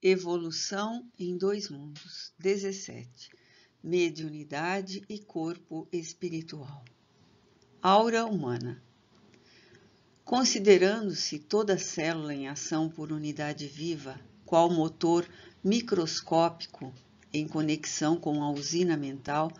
Evolução em dois mundos. 17. Mediunidade e corpo espiritual. Aura humana. Considerando-se toda célula em ação por unidade viva, qual motor microscópico em conexão com a usina mental,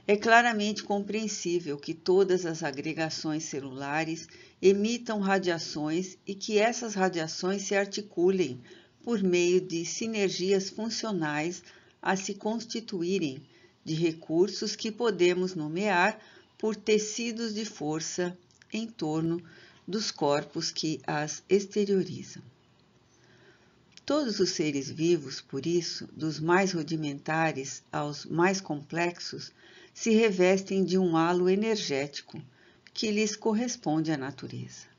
é claramente compreensível que todas as agregações celulares emitam radiações e que essas radiações se articulem por meio de sinergias funcionais a se constituírem de recursos que podemos nomear por tecidos de força em torno dos corpos que as exteriorizam. Todos os seres vivos, por isso, dos mais rudimentares aos mais complexos, se revestem de um halo energético que lhes corresponde à natureza.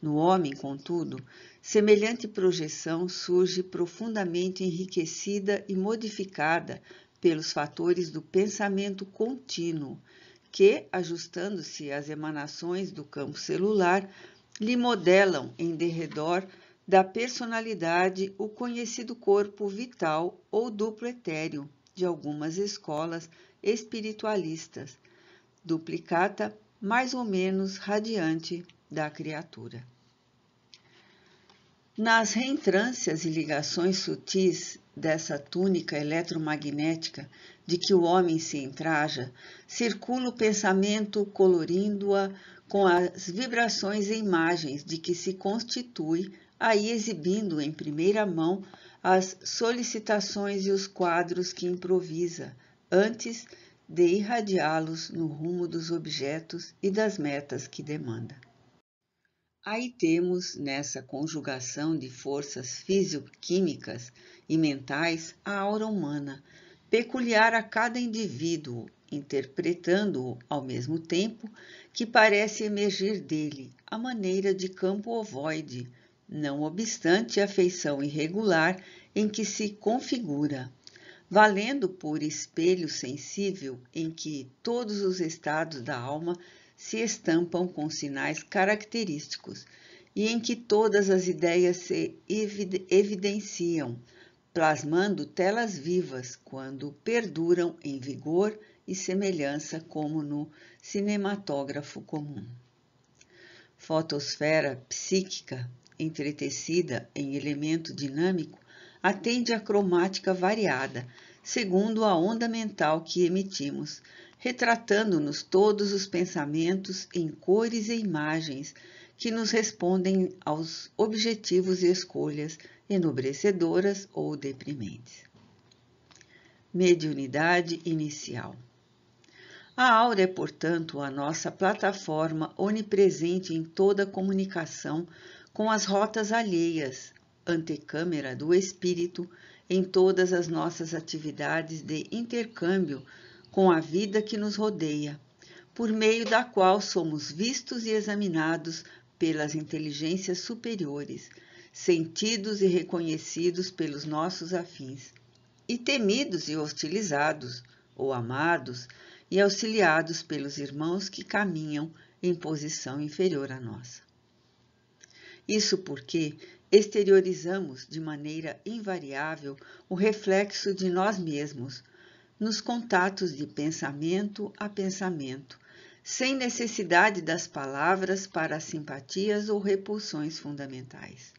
No homem, contudo, semelhante projeção surge profundamente enriquecida e modificada pelos fatores do pensamento contínuo, que, ajustando-se às emanações do campo celular, lhe modelam em derredor da personalidade o conhecido corpo vital ou duplo etéreo de algumas escolas espiritualistas, duplicata mais ou menos radiante da criatura. Nas reentrâncias e ligações sutis dessa túnica eletromagnética de que o homem se entraja, circula o pensamento colorindo-a com as vibrações e imagens de que se constitui, aí exibindo em primeira mão as solicitações e os quadros que improvisa, antes de irradiá-los no rumo dos objetos e das metas que demanda. Aí temos, nessa conjugação de forças físico-químicas e mentais, a aura humana, peculiar a cada indivíduo, interpretando-o ao mesmo tempo que parece emergir dele, à maneira de campo ovoide, não obstante a feição irregular em que se configura, valendo por espelho sensível em que todos os estados da alma se estampam com sinais característicos e em que todas as ideias se evidenciam, plasmando telas vivas quando perduram em vigor e semelhança como no cinematógrafo comum. Fotosfera psíquica, entretecida em elemento dinâmico, atende à cromática variada, segundo a onda mental que emitimos, retratando-nos todos os pensamentos em cores e imagens que nos respondem aos objetivos e escolhas enobrecedoras ou deprimentes. Mediunidade inicial. A aura é, portanto, a nossa plataforma onipresente em toda a comunicação com as rotas alheias, antecâmara do espírito em todas as nossas atividades de intercâmbio com a vida que nos rodeia, por meio da qual somos vistos e examinados pelas inteligências superiores, sentidos e reconhecidos pelos nossos afins, e temidos e hostilizados, ou amados e auxiliados pelos irmãos que caminham em posição inferior à nossa. Isso porque exteriorizamos de maneira invariável o reflexo de nós mesmos, nos contatos de pensamento a pensamento, sem necessidade das palavras para simpatias ou repulsões fundamentais.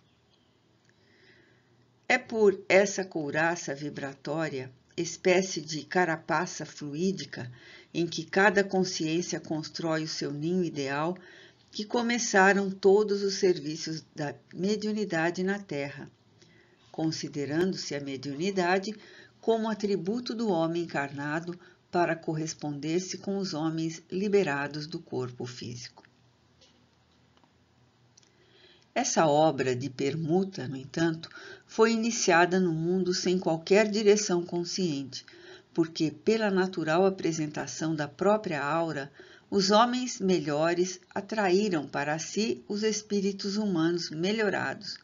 É por essa couraça vibratória, espécie de carapaça fluídica, em que cada consciência constrói o seu ninho ideal, que começaram todos os serviços da mediunidade na Terra, considerando-se a mediunidade como atributo do homem encarnado para corresponder-se com os homens liberados do corpo físico. Essa obra de permuta, no entanto, foi iniciada no mundo sem qualquer direção consciente, porque, pela natural apresentação da própria aura, os homens melhores atraíram para si os espíritos humanos melhorados,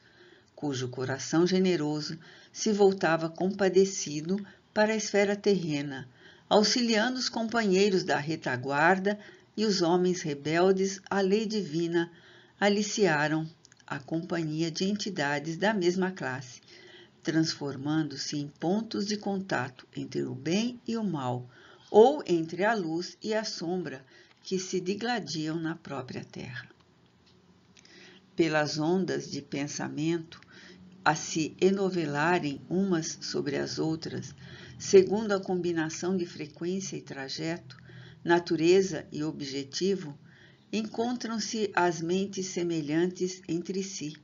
cujo coração generoso se voltava compadecido para a esfera terrena, auxiliando os companheiros da retaguarda, e os homens rebeldes à lei divina aliciaram a companhia de entidades da mesma classe, transformando-se em pontos de contato entre o bem e o mal, ou entre a luz e a sombra que se digladiam na própria Terra. Pelas ondas de pensamento a se enovelarem umas sobre as outras, segundo a combinação de frequência e trajeto, natureza e objetivo, encontram-se as mentes semelhantes entre si,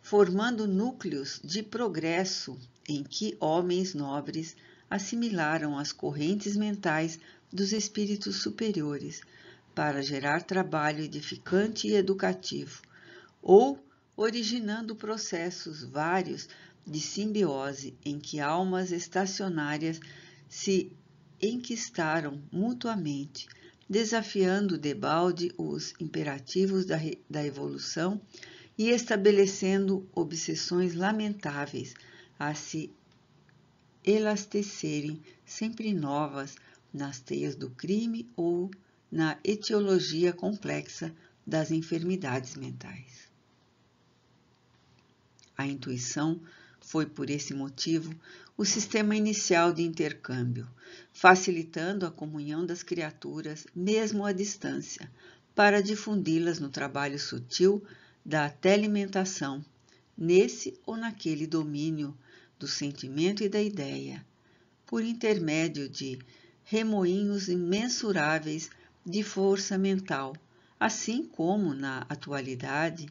formando núcleos de progresso em que homens nobres assimilaram as correntes mentais dos espíritos superiores para gerar trabalho edificante e educativo, ou originando processos vários de simbiose em que almas estacionárias se enquistaram mutuamente, desafiando debalde os imperativos da evolução e estabelecendo obsessões lamentáveis a se elastecerem sempre novas nas teias do crime ou na etiologia complexa das enfermidades mentais. A intuição foi, por esse motivo, o sistema inicial de intercâmbio, facilitando a comunhão das criaturas, mesmo à distância, para difundi-las no trabalho sutil da telementação, nesse ou naquele domínio do sentimento e da ideia, por intermédio de remoinhos imensuráveis de força mental, assim como, na atualidade,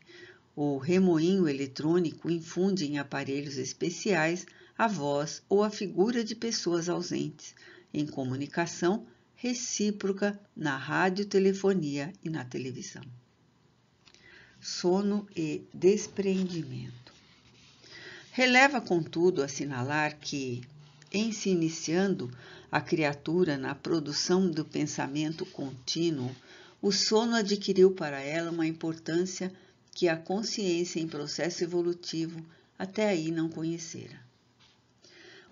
o remoinho eletrônico infunde em aparelhos especiais a voz ou a figura de pessoas ausentes, em comunicação recíproca na radiotelefonia e na televisão. Sono e despreendimento. Releva, contudo, assinalar que, em se iniciando a criatura na produção do pensamento contínuo, o sono adquiriu para ela uma importância que a consciência em processo evolutivo até aí não conhecera.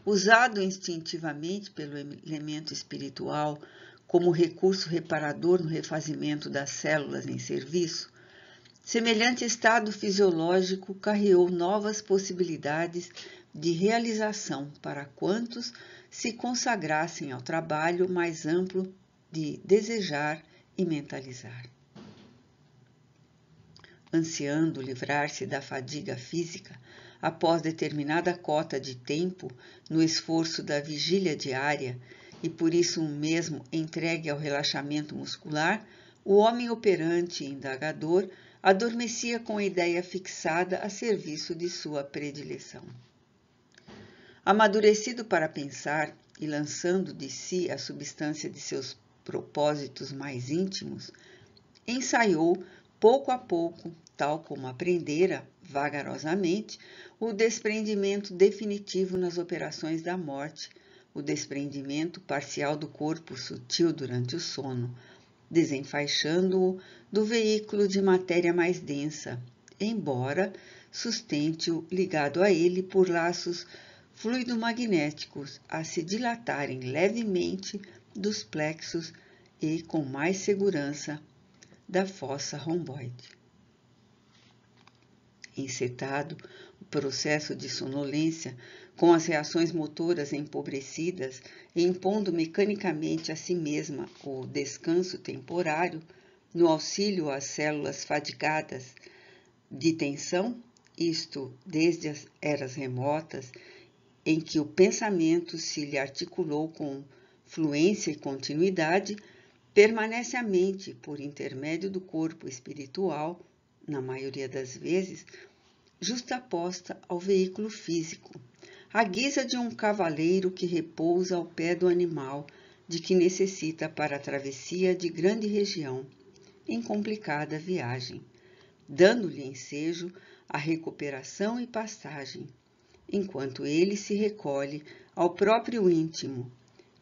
Usado instintivamente pelo elemento espiritual como recurso reparador no refazimento das células em serviço, semelhante estado fisiológico carreou novas possibilidades de realização para quantos se consagrassem ao trabalho mais amplo de desejar e mentalizar. Ansiando livrar-se da fadiga física, após determinada cota de tempo no esforço da vigília diária, e por isso mesmo entregue ao relaxamento muscular, o homem operante e indagador adormecia com a ideia fixada a serviço de sua predileção. Amadurecido para pensar e lançando de si a substância de seus propósitos mais íntimos, ensaiou pouco a pouco, tal como aprendera, vagarosamente, o desprendimento definitivo nas operações da morte, o desprendimento parcial do corpo sutil durante o sono, desenfaixando-o do veículo de matéria mais densa, embora sustente-o ligado a ele por laços fluidomagnéticos a se dilatarem levemente dos plexos e com mais segurança da fossa romboide. Encetado o processo de sonolência, com as reações motoras empobrecidas e impondo mecanicamente a si mesma o descanso temporário, no auxílio às células fadigadas de tensão, isto desde as eras remotas, em que o pensamento se lhe articulou com fluência e continuidade, permanece a mente, por intermédio do corpo espiritual, na maioria das vezes, justaposta ao veículo físico, à guisa de um cavaleiro que repousa ao pé do animal de que necessita para a travessia de grande região, em complicada viagem, dando-lhe ensejo a recuperação e pastagem, enquanto ele se recolhe ao próprio íntimo,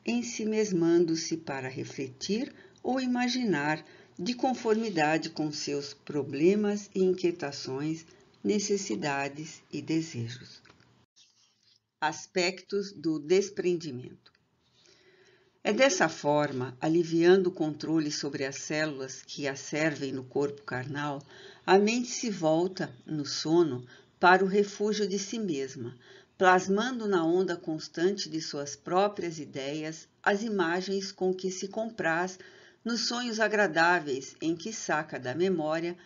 ensimesmando-se para refletir ou imaginar de conformidade com seus problemas e inquietações, necessidades e desejos. Aspectos do desprendimento. É dessa forma, aliviando o controle sobre as células que a servem no corpo carnal, a mente se volta, no sono, para o refúgio de si mesma, plasmando na onda constante de suas próprias ideias as imagens com que se compraz nos sonhos agradáveis em que saca da memória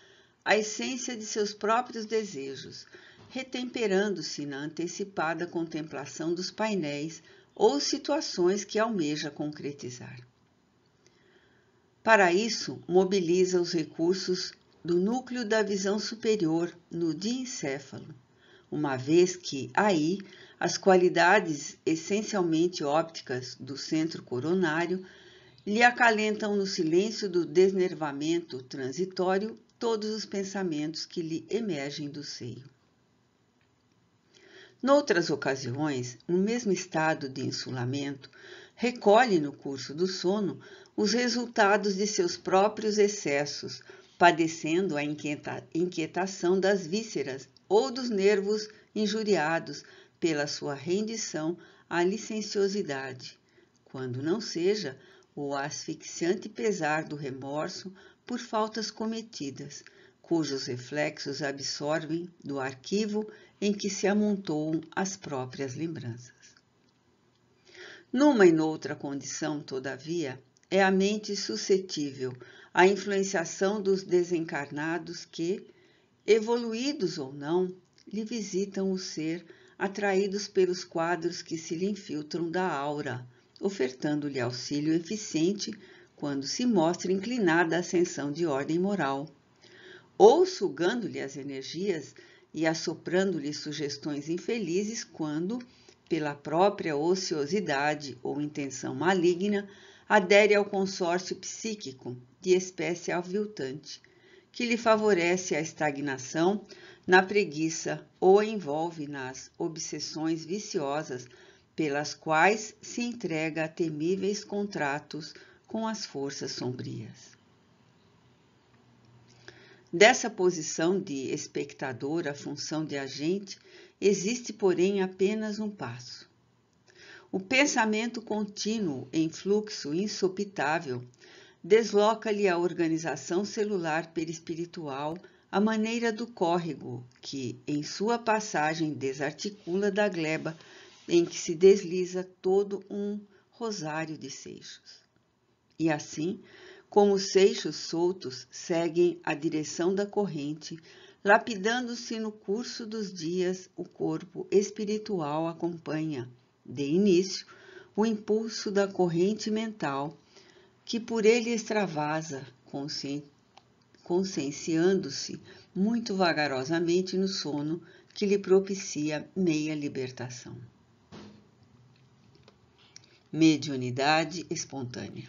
a essência de seus próprios desejos, retemperando-se na antecipada contemplação dos painéis ou situações que almeja concretizar. Para isso, mobiliza os recursos do núcleo da visão superior no diencéfalo, uma vez que, aí, as qualidades essencialmente ópticas do centro coronário lhe acalentam no silêncio do desnervamento transitório todos os pensamentos que lhe emergem do seio. Noutras ocasiões, no mesmo estado de insulamento, recolhe no curso do sono os resultados de seus próprios excessos, padecendo a inquietação das vísceras ou dos nervos injuriados pela sua rendição à licenciosidade, quando não seja o asfixiante pesar do remorso por faltas cometidas, cujos reflexos absorvem do arquivo em que se amontoam as próprias lembranças. Numa e noutra condição, todavia, é a mente suscetível à influenciação dos desencarnados que, evoluídos ou não, lhe visitam o ser, atraídos pelos quadros que se lhe infiltram da aura, ofertando-lhe auxílio eficiente quando se mostra inclinada à ascensão de ordem moral, ou sugando-lhe as energias e assoprando-lhe sugestões infelizes quando, pela própria ociosidade ou intenção maligna, adere ao consórcio psíquico de espécie aviltante, que lhe favorece a estagnação na preguiça ou a envolve nas obsessões viciosas pelas quais se entrega a temíveis contratos com as forças sombrias. Dessa posição de espectador à função de agente, existe, porém, apenas um passo. O pensamento contínuo em fluxo insopitável desloca-lhe a organização celular perispiritual à maneira do córrego que, em sua passagem, desarticula da gleba em que se desliza todo um rosário de seixos. E assim, como os seixos soltos seguem a direção da corrente, lapidando-se no curso dos dias, o corpo espiritual acompanha, de início, o impulso da corrente mental, que por ele extravasa, conscienciando-se muito vagarosamente no sono que lhe propicia meia libertação. Mediunidade espontânea.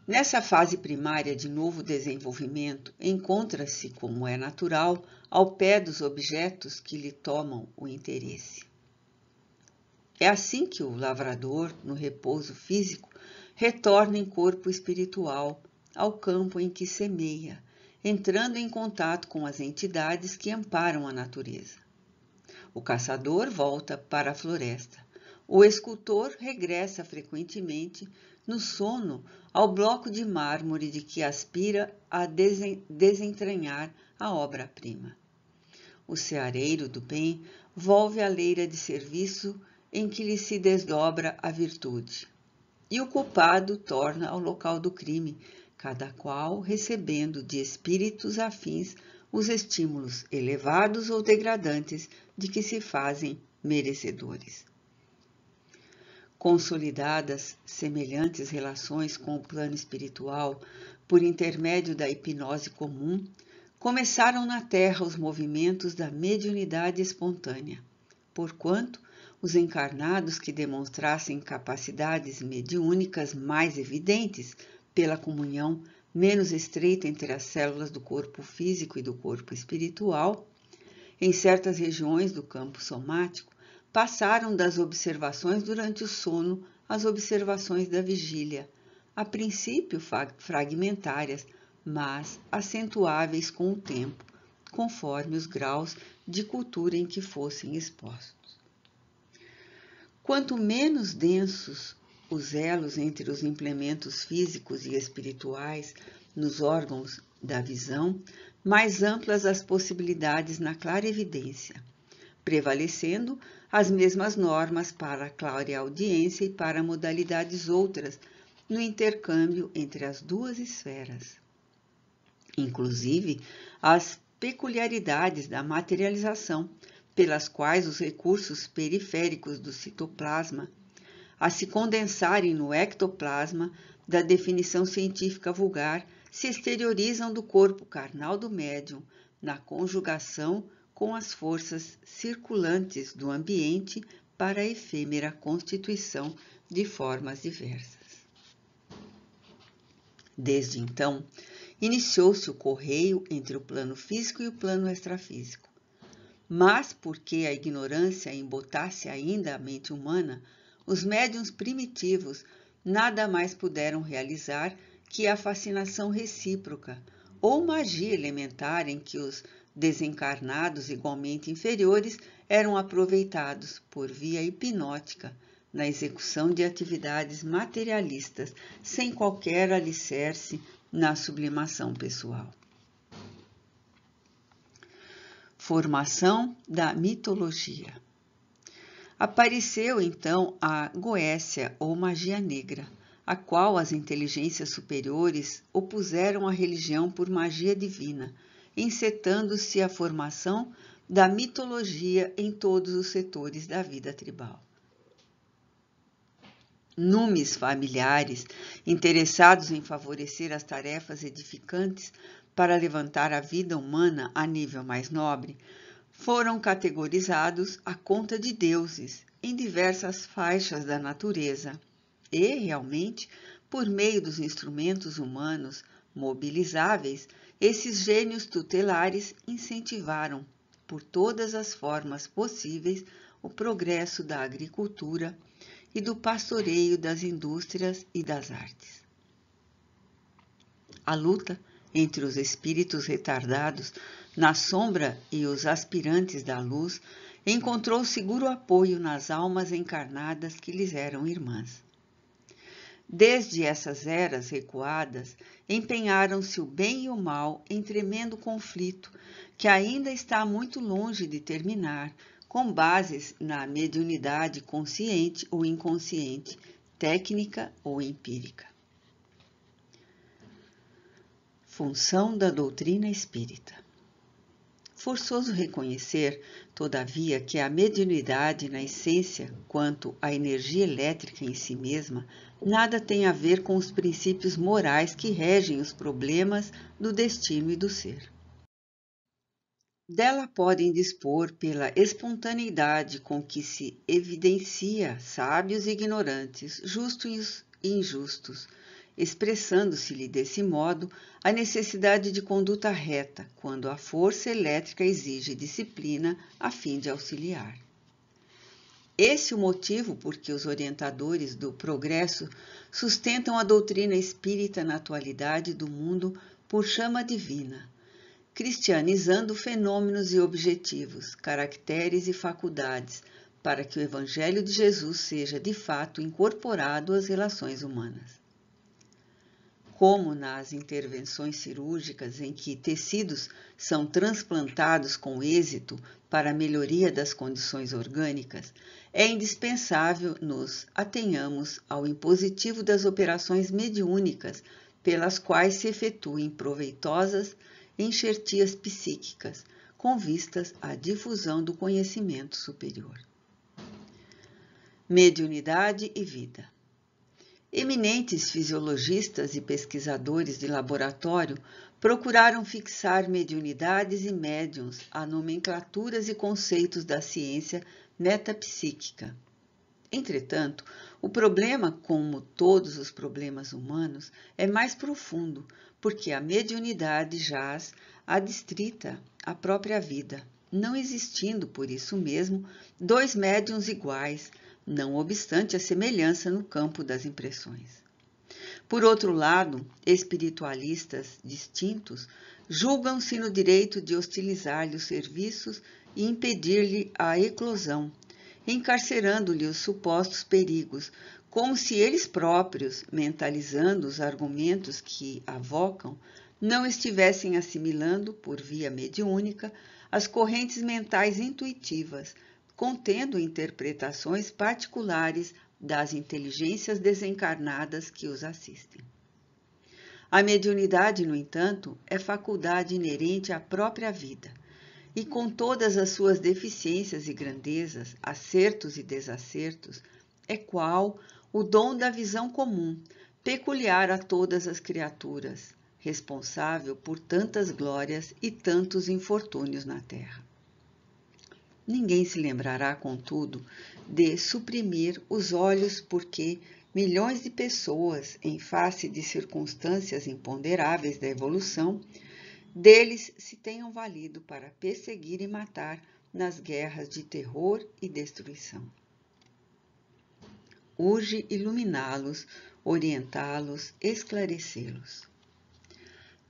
Nessa fase primária de novo desenvolvimento, encontra-se, como é natural, ao pé dos objetos que lhe tomam o interesse. É assim que o lavrador, no repouso físico, retorna em corpo espiritual ao campo em que semeia, entrando em contato com as entidades que amparam a natureza. O caçador volta para a floresta. O escultor regressa frequentemente no sono ao bloco de mármore de que aspira a desentranhar a obra-prima. O ceareiro do bem volve à leira de serviço em que lhe se desdobra a virtude. E o culpado torna ao local do crime, cada qual recebendo de espíritos afins os estímulos elevados ou degradantes de que se fazem merecedores. Consolidadas semelhantes relações com o plano espiritual por intermédio da hipnose comum, começaram na Terra os movimentos da mediunidade espontânea, porquanto os encarnados que demonstrassem capacidades mediúnicas mais evidentes pela comunhão menos estreita entre as células do corpo físico e do corpo espiritual, em certas regiões do campo somático, passaram das observações durante o sono às observações da vigília, a princípio fragmentárias, mas acentuáveis com o tempo, conforme os graus de cultura em que fossem expostos. Quanto menos densos os elos entre os implementos físicos e espirituais nos órgãos da visão, mais amplas as possibilidades na clarevidência, prevalecendo as mesmas normas para a clareaudiência e para modalidades outras no intercâmbio entre as duas esferas. Inclusive, as peculiaridades da materialização, pelas quais os recursos periféricos do citoplasma, a se condensarem no ectoplasma da definição científica vulgar, se exteriorizam do corpo carnal do médium na conjugação com as forças circulantes do ambiente para a efêmera constituição de formas diversas. Desde então, iniciou-se o correio entre o plano físico e o plano extrafísico. Mas, porque a ignorância embotasse ainda a mente humana, os médiuns primitivos nada mais puderam realizar que a fascinação recíproca, ou magia elementar em que os desencarnados igualmente inferiores eram aproveitados por via hipnótica na execução de atividades materialistas, sem qualquer alicerce na sublimação pessoal. Formação da mitologia. Apareceu então a Goécia ou magia negra, a qual as inteligências superiores opuseram à religião por magia divina, encetando-se a formação da mitologia em todos os setores da vida tribal. Numes familiares, interessados em favorecer as tarefas edificantes para levantar a vida humana a nível mais nobre, foram categorizados à conta de deuses em diversas faixas da natureza e, realmente, por meio dos instrumentos humanos mobilizáveis, esses gênios tutelares incentivaram, por todas as formas possíveis, o progresso da agricultura e do pastoreio das indústrias e das artes. A luta entre os espíritos retardados na sombra e os aspirantes da luz encontrou seguro apoio nas almas encarnadas que lhes eram irmãs. Desde essas eras recuadas, empenharam-se o bem e o mal em tremendo conflito que ainda está muito longe de terminar, com bases na mediunidade consciente ou inconsciente, técnica ou empírica. Função da doutrina espírita. Forçoso reconhecer, todavia, que a mediunidade na essência, quanto à energia elétrica em si mesma, nada tem a ver com os princípios morais que regem os problemas do destino e do ser. Dela podem dispor pela espontaneidade com que se evidencia sábios e ignorantes, justos e injustos, expressando-se-lhe desse modo a necessidade de conduta reta, quando a força elétrica exige disciplina a fim de auxiliar. Esse é o motivo por que os orientadores do progresso sustentam a doutrina espírita na atualidade do mundo por chama divina, cristianizando fenômenos e objetivos, caracteres e faculdades, para que o Evangelho de Jesus seja de fato incorporado às relações humanas. Como nas intervenções cirúrgicas em que tecidos são transplantados com êxito para a melhoria das condições orgânicas, é indispensável nos atenhamos ao impositivo das operações mediúnicas pelas quais se efetuem proveitosas enxertias psíquicas, com vistas à difusão do conhecimento superior. Mediunidade e vida. Eminentes fisiologistas e pesquisadores de laboratório procuraram fixar mediunidades e médiuns a nomenclaturas e conceitos da ciência metapsíquica. Entretanto, o problema, como todos os problemas humanos, é mais profundo, porque a mediunidade jaz adstrita à própria vida, não existindo, por isso mesmo, dois médiuns iguais, não obstante a semelhança no campo das impressões. Por outro lado, espiritualistas distintos julgam-se no direito de hostilizar-lhe os serviços e impedir-lhe a eclosão, encarcerando-lhe os supostos perigos, como se eles próprios, mentalizando os argumentos que avocam, não estivessem assimilando, por via mediúnica, as correntes mentais intuitivas, contendo interpretações particulares das inteligências desencarnadas que os assistem. A mediunidade, no entanto, é faculdade inerente à própria vida, e com todas as suas deficiências e grandezas, acertos e desacertos, é qual o dom da visão comum, peculiar a todas as criaturas, responsável por tantas glórias e tantos infortúnios na terra. Ninguém se lembrará, contudo, de suprimir os olhos porque milhões de pessoas, em face de circunstâncias imponderáveis da evolução, deles se tenham valido para perseguir e matar nas guerras de terror e destruição. Urge iluminá-los, orientá-los, esclarecê-los.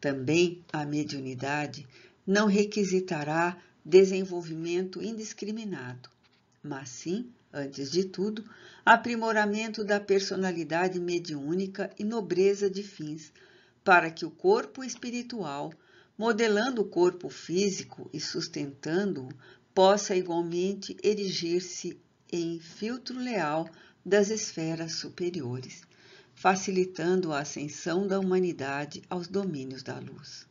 Também a mediunidade não requisitará desenvolvimento indiscriminado, mas sim, antes de tudo, aprimoramento da personalidade mediúnica e nobreza de fins, para que o corpo espiritual, modelando o corpo físico e sustentando-o, possa igualmente erigir-se em filtro leal das esferas superiores, facilitando a ascensão da humanidade aos domínios da luz.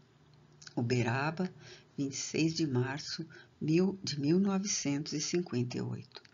Uberaba, 26 de março de 1958.